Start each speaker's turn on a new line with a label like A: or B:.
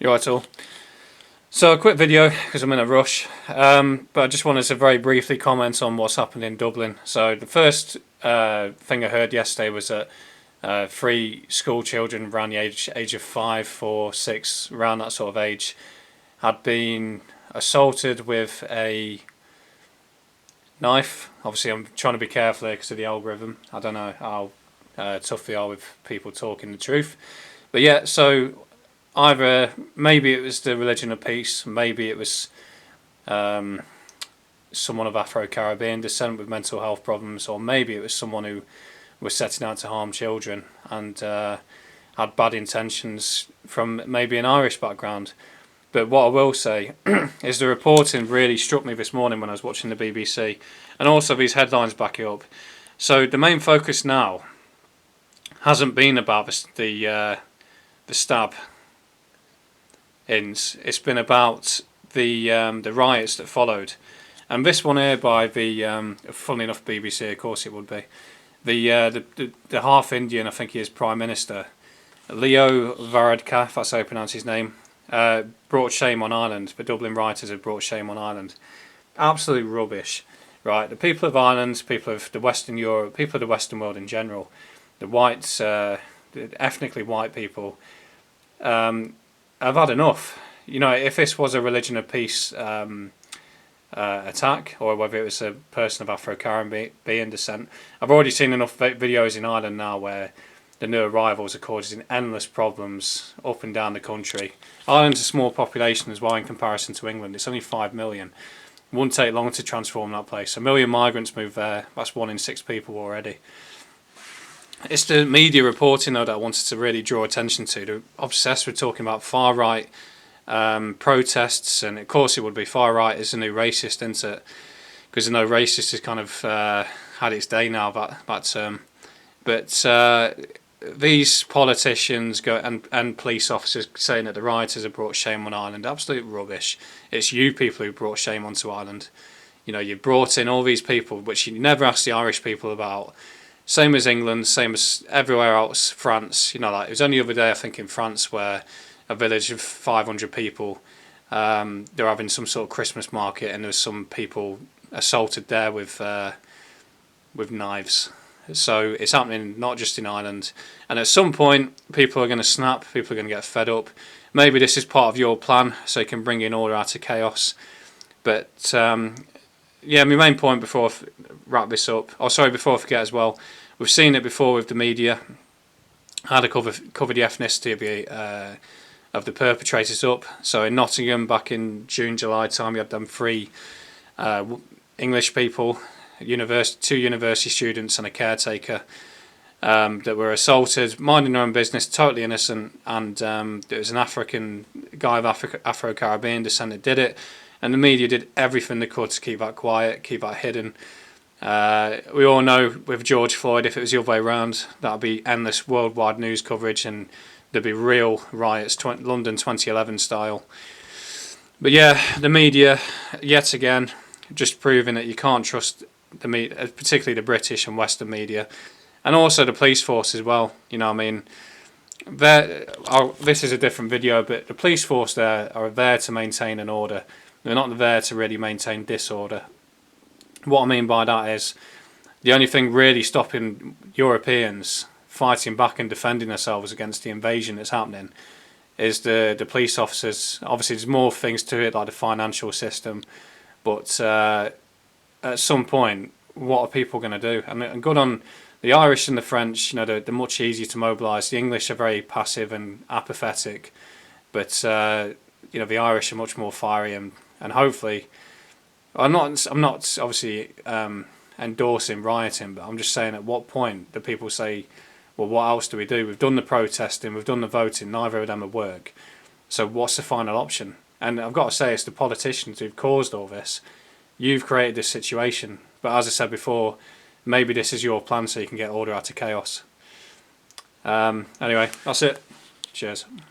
A: You alright all? So a quick video because I'm in a rush, but I just wanted to very briefly comment on what's happened in Dublin. So the first thing I heard yesterday was that 3 school children around the age of 5, 4, 6, around that sort of age, had been assaulted with a knife. Obviously I'm trying to be careful here because of the algorithm. I don't know how tough they are with people talking the truth. But yeah, so either maybe it was the religion of peace, maybe it was someone of Afro-Caribbean descent with mental health problems, or maybe it was someone who was setting out to harm children and had bad intentions from maybe an Irish background. But what I will say is the reporting really struck me this morning when I was watching the BBC, and also these headlines back it up. So the main focus now hasn't been about the stab. It's been about the riots that followed, and this one here by the funnily enough BBC, of course it would be, the half Indian, I think he is Prime Minister, Leo Varadkar, if that's how you pronounce his name, brought shame on Ireland. The Dublin rioters have brought shame on Ireland. Absolute rubbish, right? The people of Ireland, people of the Western Europe, people of the Western world in general, the whites, the ethnically white people, I've had enough. You know, if this was a religion of peace attack, or whether it was a person of Afro-Caribbean descent, I've already seen enough videos in Ireland now where the new arrivals are causing endless problems up and down the country. Ireland's a small population as well in comparison to England. It's only 5 million. It wouldn't take long to transform that place. 1 million migrants move there. That's 1 in 6 people already. It's the media reporting though that I wanted to really draw attention to. They're obsessed with talking about far right protests, and of course it would be. Far right is a new racist, isn't it? Because I know racist has kind of had its day now, that term. But these politicians and police officers saying that the rioters have brought shame on Ireland, absolute rubbish. It's you people who brought shame onto Ireland. You know, you brought in all these people which you never asked the Irish people about. Same as England, same as everywhere else. France, you know, like it was only the other day I think in France where a village of 500 people, they're having some sort of Christmas market, and there's some people assaulted there with knives. So it's happening not just in Ireland, and at some point people are going to snap, people are going to get fed up. Maybe this is part of your plan so you can bring in order out of chaos. But yeah, my main point before I wrap this up, before I forget as well, we've seen it before with the media. I had to cover the ethnicity of the perpetrators up. So in Nottingham back in June, July time, you had them 3 English people, 2 university students and a caretaker that were assaulted, minding their own business, totally innocent, and there was an African guy of Afro-Caribbean descent that did it. And the media did everything they could to keep that quiet, keep that hidden. We all know with George Floyd, if it was the other way around, that would be endless worldwide news coverage and there'd be real riots, London 2011 style. But yeah, the media, yet again, just proving that you can't trust the media, particularly the British and Western media, and also the police force as well. You know what I mean? This is a different video, but the police force there are there to maintain an order. They're not there to really maintain disorder. What I mean by that is the only thing really stopping Europeans fighting back and defending themselves against the invasion that's happening is the police officers. Obviously there's more things to it like the financial system, but at some point what are people going to do? And good on the Irish and the French, you know, they're much easier to mobilise. The English are very passive and apathetic, but you know, the Irish are much more fiery, and hopefully, I'm not obviously endorsing rioting, but I'm just saying at what point do people say, well, what else do we do? We've done the protesting, we've done the voting, neither of them have worked. So what's the final option? And I've got to say, it's the politicians who've caused all this. You've created this situation, but as I said before, maybe this is your plan so you can get order out of chaos. Anyway, that's it. Cheers.